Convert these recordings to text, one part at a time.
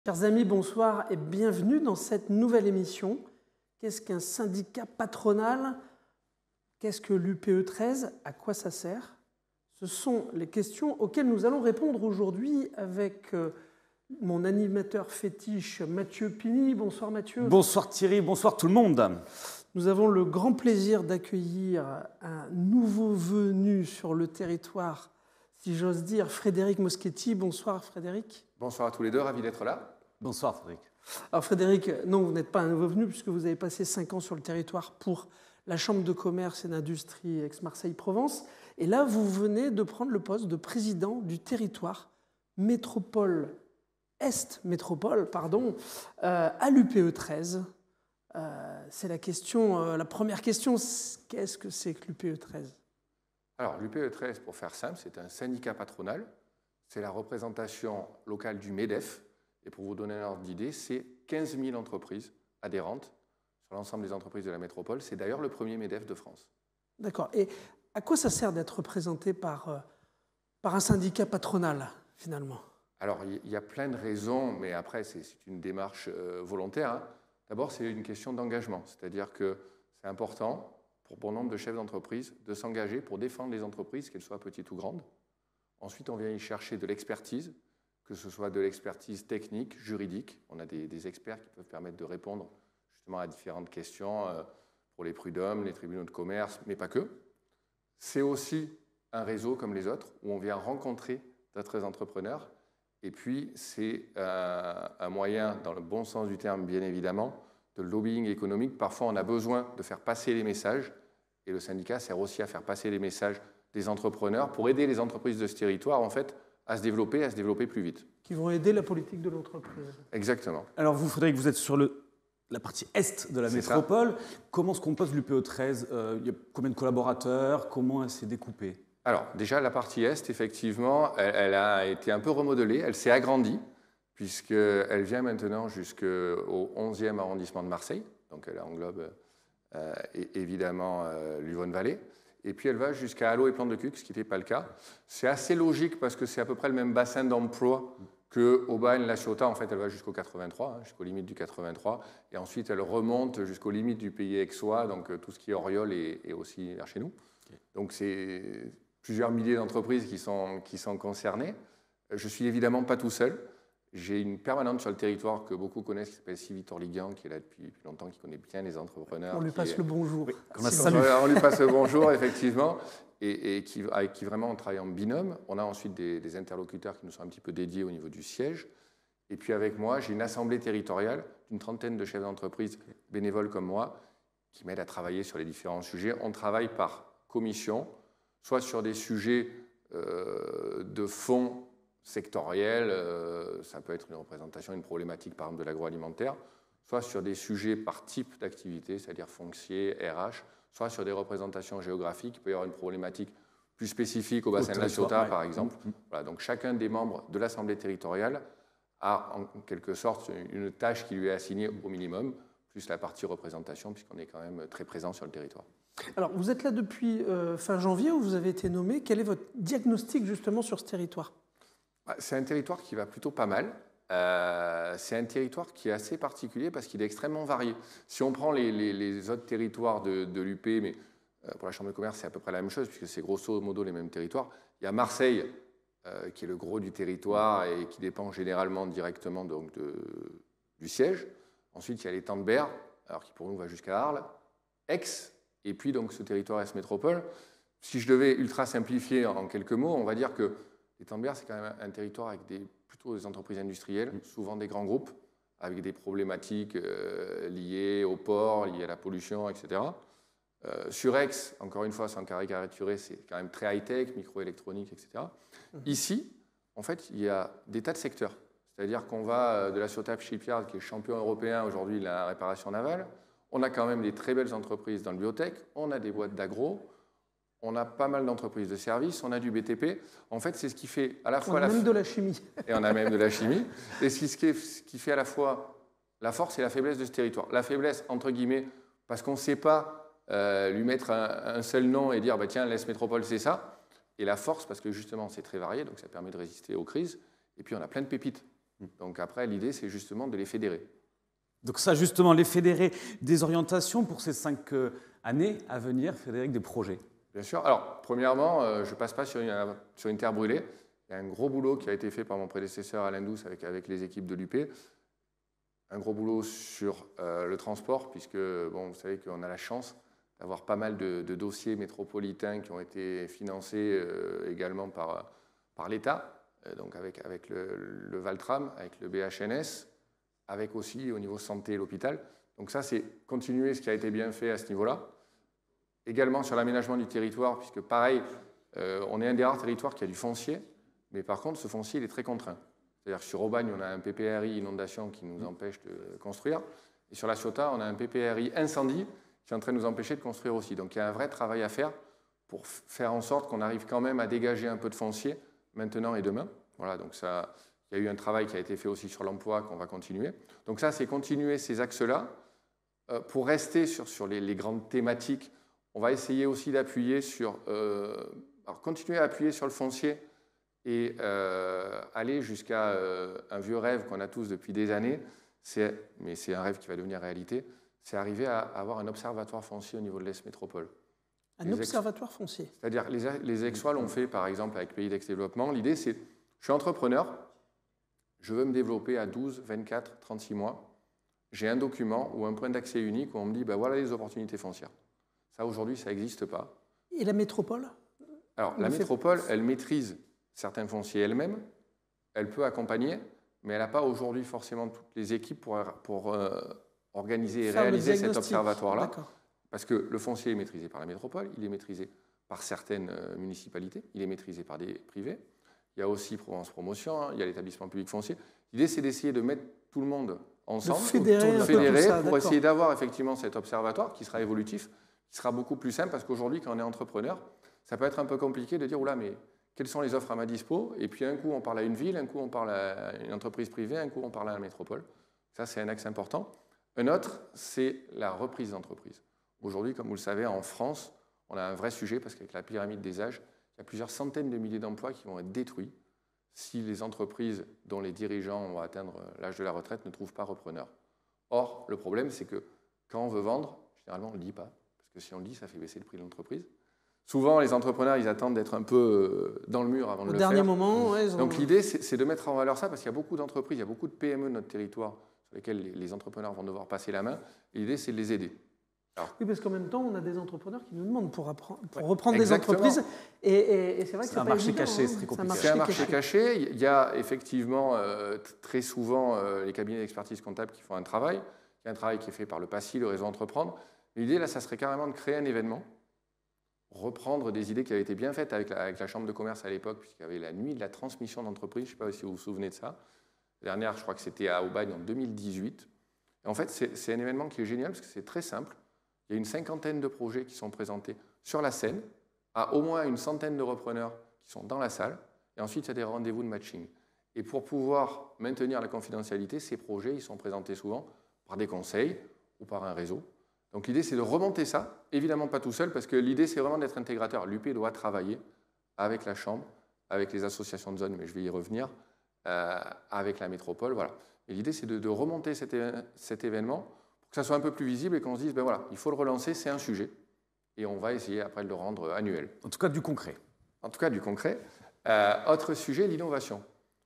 Chers amis, bonsoir et bienvenue dans cette nouvelle émission. Qu'est-ce qu'un syndicat patronal? Qu'est-ce que l'UPE 13? À quoi ça sert? Ce sont les questions auxquelles nous allons répondre aujourd'hui avec mon animateur fétiche Mathieu Pini. Bonsoir Mathieu. Bonsoir Thierry, bonsoir tout le monde. Nous avons le grand plaisir d'accueillir un nouveau venu sur le territoire, si j'ose dire, Frédéric Moschetti. Bonsoir Frédéric. Bonsoir à tous les deux, ravi d'être là. Bonsoir Frédéric. Alors Frédéric, non, vous n'êtes pas un nouveau venu puisque vous avez passé 5 ans sur le territoire pour la Chambre de commerce et d'industrie Aix-Marseille-Provence. Et là, vous venez de prendre le poste de président du territoire métropole, Est métropole, pardon, à l'UPE 13. C'est la question, la première question, qu'est-ce que c'est que l'UPE 13? Alors l'UPE 13, pour faire simple, c'est un syndicat patronal. C'est la représentation locale du MEDEF. Et pour vous donner un ordre d'idée, c'est 15 000 entreprises adhérentes sur l'ensemble des entreprises de la métropole. C'est d'ailleurs le premier MEDEF de France. D'accord. Et à quoi ça sert d'être représenté par un syndicat patronal, finalement? Alors, il y a plein de raisons, mais après, c'est une démarche volontaire, hein. D'abord, c'est une question d'engagement. C'est-à-dire que c'est important pour bon nombre de chefs d'entreprise de s'engager pour défendre les entreprises, qu'elles soient petites ou grandes. Ensuite, on vient y chercher de l'expertise, que ce soit de l'expertise technique, juridique. On a des experts qui peuvent permettre de répondre justement à différentes questions pour les prud'hommes, les tribunaux de commerce, mais pas que. C'est aussi un réseau comme les autres où on vient rencontrer d'autres entrepreneurs. Et puis, c'est un moyen, dans le bon sens du terme, bien évidemment, de lobbying économique. Parfois, on a besoin de faire passer les messages. Et le syndicat sert aussi à faire passer les messages des entrepreneurs pour aider les entreprises de ce territoire, en fait, à se développer plus vite. Qui vont aider la politique de l'entreprise. Exactement. Alors vous, Frédéric, vous êtes sur la partie est de la métropole. Comment se compose l'UPE 13 ? Il y a combien de collaborateurs? Comment elle s'est découpée? Alors, déjà, la partie est, effectivement, elle a été un peu remodelée. Elle s'est agrandie, puisqu'elle vient maintenant jusqu'au 11e arrondissement de Marseille. Donc, elle englobe évidemment l'Yvonne-Vallée. Et puis, elle va jusqu'à Allo et Plan de Cuc, ce qui n'était pas le cas. C'est assez logique, parce que c'est à peu près le même bassin d'emploi que Aubagne-La Ciotat. En fait, elle va jusqu'au 83, jusqu'aux limites du 83. Et ensuite, elle remonte jusqu'aux limites du pays aixois, donc tout ce qui est Auriol et aussi vers chez nous. Okay. Donc, c'est plusieurs milliers d'entreprises qui sont concernées. Je ne suis évidemment pas tout seul. J'ai une permanente sur le territoire que beaucoup connaissent, qui s'appelle Sylvie Torligan, qui est là depuis longtemps, qui connaît bien les entrepreneurs. On lui passe le bonjour. Oui, on lui passe le bonjour, effectivement, et avec qui vraiment on travaille en binôme. On a ensuite des interlocuteurs qui nous sont un petit peu dédiés au niveau du siège. Et puis avec moi, j'ai une assemblée territoriale d'une trentaine de chefs d'entreprise bénévoles comme moi, qui m'aident à travailler sur les différents sujets. On travaille par commission, soit sur des sujets de fond sectoriels, ça peut être une représentation, une problématique par exemple de l'agroalimentaire, soit sur des sujets par type d'activité, c'est-à-dire foncier, RH, soit sur des représentations géographiques. Il peut y avoir une problématique plus spécifique au bassin de la Ciotat, par exemple. Voilà, donc chacun des membres de l'Assemblée territoriale a en quelque sorte une tâche qui lui est assignée au minimum, plus la partie représentation, puisqu'on est quand même très présent sur le territoire. Alors, vous êtes là depuis fin janvier où vous avez été nommé. Quel est votre diagnostic justement sur ce territoire? C'est un territoire qui va plutôt pas mal. C'est un territoire qui est assez particulier parce qu'il est extrêmement varié. Si on prend les autres territoires de l'UP, mais pour la Chambre de commerce, c'est à peu près la même chose, puisque c'est grosso modo les mêmes territoires. Il y a Marseille, qui est le gros du territoire et qui dépend généralement directement donc, du siège. Ensuite, il y a l'étang de Berre, alors qui pour nous va jusqu'à Arles, Aix, et puis donc ce territoire Est-Métropole. Si je devais ultra simplifier en quelques mots, on va dire que l'étang de Berre, c'est quand même un territoire avec plutôt des entreprises industrielles, souvent des grands groupes, avec des problématiques liées au port, liées à la pollution, etc. Sur Aix, encore une fois, sans caricaturer, c'est quand même très high-tech, microélectronique, etc. Ici, en fait, il y a des tas de secteurs. C'est-à-dire qu'on va de la Ciotat Shipyard, qui est champion européen aujourd'hui de la réparation navale. On a quand même des très belles entreprises dans le biotech, on a des boîtes d'agro, on a pas mal d'entreprises de services, on a du BTP. En fait, c'est ce qui fait à la fois... On a même de la chimie. Et on a même de la chimie. Et ce qui fait à la fois la force et la faiblesse de ce territoire. La faiblesse, entre guillemets, parce qu'on ne sait pas lui mettre un seul nom et dire bah, « tiens, l'Est Métropole, c'est ça ». Et la force, parce que justement, c'est très varié, donc ça permet de résister aux crises. Et puis, on a plein de pépites. Donc après, l'idée, c'est justement de les fédérer. Donc ça, justement, les fédérer, des orientations pour ces 5 années à venir, Frédéric, des projets. Bien sûr. Alors, premièrement, je ne passe pas sur une terre brûlée. Il y a un gros boulot qui a été fait par mon prédécesseur Alain Douce avec les équipes de l'UP. Un gros boulot sur le transport, puisque bon, vous savez qu'on a la chance d'avoir pas mal de dossiers métropolitains qui ont été financés également par l'État, donc avec le Valtram, avec le BHNS, avec aussi au niveau santé et l'hôpital. Donc ça, c'est continuer ce qui a été bien fait à ce niveau-là. Également sur l'aménagement du territoire, puisque pareil, on est un des rares territoires qui a du foncier, mais par contre, ce foncier, il est très contraint. C'est-à-dire que sur Aubagne, on a un PPRI inondation qui nous empêche de construire, et sur la Ciotat, on a un PPRI incendie qui est en train de nous empêcher de construire aussi. Donc il y a un vrai travail à faire pour faire en sorte qu'on arrive quand même à dégager un peu de foncier maintenant et demain. Voilà, donc ça, il y a eu un travail qui a été fait aussi sur l'emploi qu'on va continuer. Donc ça, c'est continuer ces axes-là. Pour rester sur les grandes thématiques, on va essayer aussi d'appuyer sur... alors continuer à appuyer sur le foncier et aller jusqu'à un vieux rêve qu'on a tous depuis des années, mais c'est un rêve qui va devenir réalité, c'est arriver à avoir un observatoire foncier au niveau de l'Est métropole. Un observatoire foncier. C'est-à-dire, les Aixois l'ont fait, par exemple, avec Pays d'Aix-Développement. L'idée, c'est, je suis entrepreneur, je veux me développer à 12, 24, 36 mois. J'ai un document ou un point d'accès unique où on me dit, ben voilà les opportunités foncières. Ça, aujourd'hui, ça n'existe pas. Et la métropole? Alors, la métropole, elle maîtrise certains fonciers elle-même, elle peut accompagner, mais elle n'a pas aujourd'hui forcément toutes les équipes pour organiser et réaliser cet observatoire-là. Parce que le foncier est maîtrisé par la métropole, il est maîtrisé par certaines municipalités, il est maîtrisé par des privés. Il y a aussi Provence Promotion, hein, il y a l'établissement public foncier. L'idée, c'est d'essayer de mettre tout le monde ensemble, fédérer pour essayer d'avoir effectivement cet observatoire qui sera évolutif, qui sera beaucoup plus simple, parce qu'aujourd'hui, quand on est entrepreneur, ça peut être un peu compliqué de dire, oula, mais quelles sont les offres à ma dispo? Et puis un coup, on parle à une ville, un coup, on parle à une entreprise privée, un coup, on parle à la métropole. Ça, c'est un axe important. Un autre, c'est la reprise d'entreprise. Aujourd'hui, comme vous le savez, en France, on a un vrai sujet parce qu'avec la pyramide des âges, il y a plusieurs centaines de milliers d'emplois qui vont être détruits si les entreprises dont les dirigeants vont atteindre l'âge de la retraite ne trouvent pas repreneur. Or, le problème, c'est que quand on veut vendre, généralement, on ne le dit pas, parce que si on le dit, ça fait baisser le prix de l'entreprise. Souvent, les entrepreneurs, ils attendent d'être un peu dans le mur avant de le faire. Au dernier moment, ouais, Donc l'idée, c'est de mettre en valeur ça, parce qu'il y a beaucoup d'entreprises, il y a beaucoup de PME de notre territoire sur lesquelles les entrepreneurs vont devoir passer la main. Et l'idée, c'est de les aider. Alors, oui, parce qu'en même temps, on a des entrepreneurs qui nous demandent pour reprendre des entreprises. Et c'est vrai que c'est un marché caché, c'est très compliqué. C'est un marché caché. Il y a effectivement très souvent les cabinets d'expertise comptable qui font un travail. Il y a un travail qui est fait par le PACI, le réseau Entreprendre. L'idée, là, ça serait carrément de créer un événement, reprendre des idées qui avaient été bien faites avec la Chambre de commerce à l'époque, puisqu'il y avait la nuit de la transmission d'entreprise. Je ne sais pas si vous vous souvenez de ça. La dernière, je crois que c'était à Aubagne en 2018. Et en fait, c'est un événement qui est génial parce que c'est très simple. Il y a une 50aine de projets qui sont présentés sur la scène, à au moins une centaine de repreneurs qui sont dans la salle, et ensuite il y a des rendez-vous de matching. Et pour pouvoir maintenir la confidentialité, ces projets ils sont présentés souvent par des conseils ou par un réseau. Donc l'idée c'est de remonter ça, évidemment pas tout seul, parce que l'idée c'est vraiment d'être intégrateur. L'UP doit travailler avec la Chambre, avec les associations de zone, mais je vais y revenir, avec la métropole. Voilà. Et l'idée c'est de remonter cet événement, que ça soit un peu plus visible et qu'on se dise, ben voilà, il faut le relancer, c'est un sujet. Et on va essayer après de le rendre annuel. En tout cas, du concret. En tout cas, du concret. Autre sujet, l'innovation.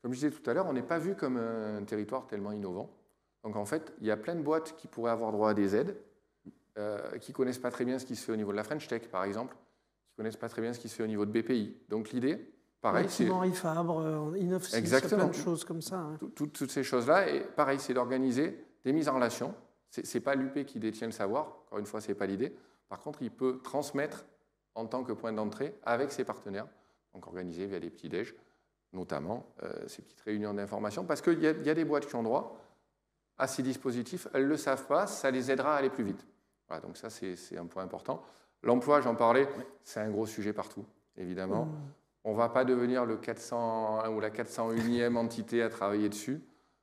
Comme je disais tout à l'heure, on n'est pas vu comme un territoire tellement innovant. Donc en fait, il y a plein de boîtes qui pourraient avoir droit à des aides, qui ne connaissent pas très bien ce qui se fait au niveau de la French Tech, par exemple, qui ne connaissent pas très bien ce qui se fait au niveau de BPI. Donc l'idée, pareil, c'est... Henri Fabre, Innov6, plein de choses comme ça. Hein. Toutes ces choses-là. Et pareil, c'est d'organiser des mises en relation. Ce n'est pas l'UP qui détient le savoir, encore une fois, ce n'est pas l'idée. Par contre, il peut transmettre en tant que point d'entrée avec ses partenaires, donc organisé via des petits déj, notamment ces petites réunions d'information, parce qu'il y a des boîtes qui ont droit à ces dispositifs, elles ne le savent pas, ça les aidera à aller plus vite. Voilà, donc ça, c'est un point important. L'emploi, j'en parlais, c'est un gros sujet partout, évidemment. On ne va pas devenir le 401 ou la 401e entité à travailler dessus.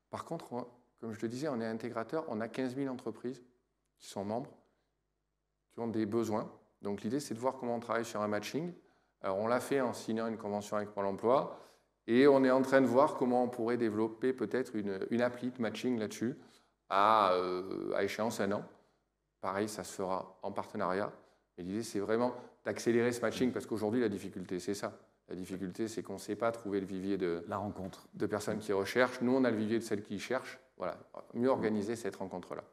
Par contre, comme je le disais, on est intégrateur, on a 15 000 entreprises qui sont membres, qui ont des besoins. Donc l'idée, c'est de voir comment on travaille sur un matching. Alors on l'a fait en signant une convention avec Pôle emploi, Et on est en train de voir comment on pourrait développer peut-être une appli de matching là-dessus à échéance 1 an. Pareil, ça se fera en partenariat. Mais l'idée, c'est vraiment d'accélérer ce matching parce qu'aujourd'hui, la difficulté, c'est ça. La difficulté, c'est qu'on ne sait pas trouver le vivier la rencontre de personnes qui recherchent. Nous, on a le vivier de celles qui cherchent. Voilà, mieux organiser cette rencontre-là.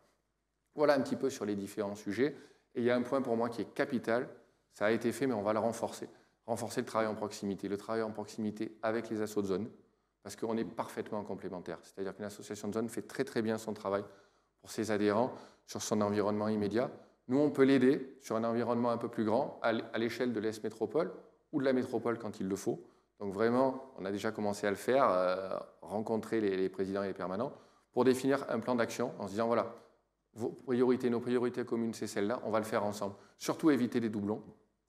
Voilà un petit peu sur les différents sujets. Et il y a un point pour moi qui est capital. Ça a été fait, mais on va le renforcer. Renforcer le travail en proximité. Le travail en proximité avec les assos de zone, parce qu'on est parfaitement complémentaires. C'est-à-dire qu'une association de zone fait très très bien son travail pour ses adhérents sur son environnement immédiat. Nous, on peut l'aider sur un environnement un peu plus grand, à l'échelle de l'Est Métropole ou de la métropole quand il le faut. Donc vraiment, on a déjà commencé à le faire, rencontrer les présidents et les permanents, pour définir un plan d'action en se disant, voilà, vos priorités, nos priorités communes, c'est celle-là, on va le faire ensemble. Surtout éviter les doublons,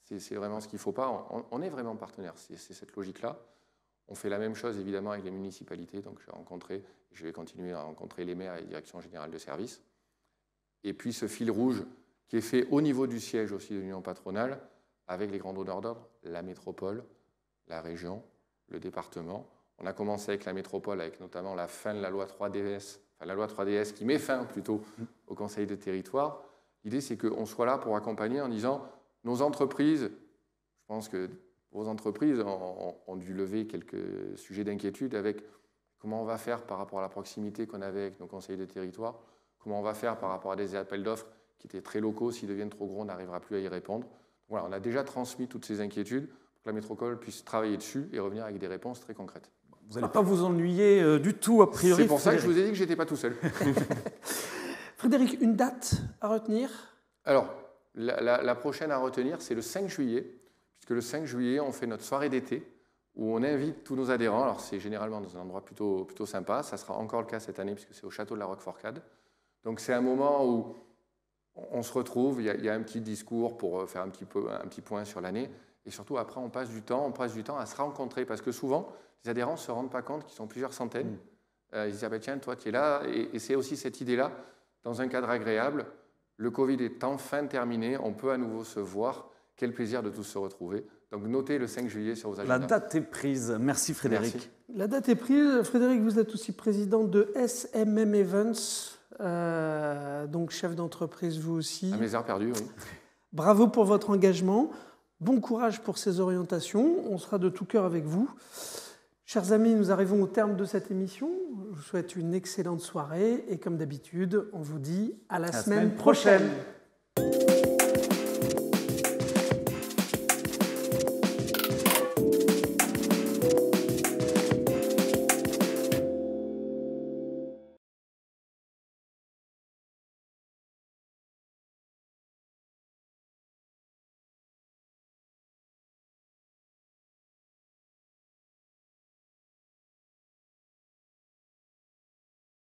c'est vraiment ce qu'il ne faut pas. On est vraiment partenaires, c'est cette logique-là. On fait la même chose évidemment avec les municipalités, donc je vais continuer à rencontrer les maires et les directions générales de services. Et puis ce fil rouge qui est fait au niveau du siège aussi de l'Union patronale, avec les grands donneurs d'ordre, la métropole, la région, le département. On a commencé avec la métropole, avec notamment la fin de la loi 3DS, enfin la loi 3DS qui met fin plutôt au Conseil de territoire. L'idée, c'est qu'on soit là pour accompagner en disant, nos entreprises, je pense que vos entreprises ont dû lever quelques sujets d'inquiétude avec comment on va faire par rapport à la proximité qu'on avait avec nos conseils de territoire, comment on va faire par rapport à des appels d'offres qui étaient très locaux, s'ils deviennent trop gros, on n'arrivera plus à y répondre. Voilà, on a déjà transmis toutes ces inquiétudes pour que la métropole puisse travailler dessus et revenir avec des réponses très concrètes. Vous n'allez pas vous ennuyer du tout, a priori. C'est pour ça que je vous ai dit que je n'étais pas tout seul. Frédéric, une date à retenir? Alors, la prochaine à retenir, c'est le 5 juillet, puisque le 5 juillet, on fait notre soirée d'été, où on invite tous nos adhérents. Alors, c'est généralement dans un endroit plutôt sympa. Ça sera encore le cas cette année, puisque c'est au château de la Roqueforcade. Donc, c'est un moment où on se retrouve, il y a un petit discours pour faire un petit point sur l'année. Et surtout, après, on passe du temps à se rencontrer, parce que souvent, les adhérents ne se rendent pas compte qu'ils sont plusieurs centaines. Ils disent, ah ben tiens, toi, tu es là. Et c'est aussi cette idée-là, dans un cadre agréable. Le Covid est enfin terminé, on peut à nouveau se voir. Quel plaisir de tous se retrouver. Donc notez le 5 juillet sur vos agendas. La date est prise. Merci Frédéric. Merci. La date est prise. Frédéric, vous êtes aussi président de SMM Events, donc chef d'entreprise vous aussi. À mes heures perdues, oui. Bravo pour votre engagement. Bon courage pour ces orientations. On sera de tout cœur avec vous. Chers amis, nous arrivons au terme de cette émission. Je vous souhaite une excellente soirée et comme d'habitude, on vous dit à la semaine prochaine.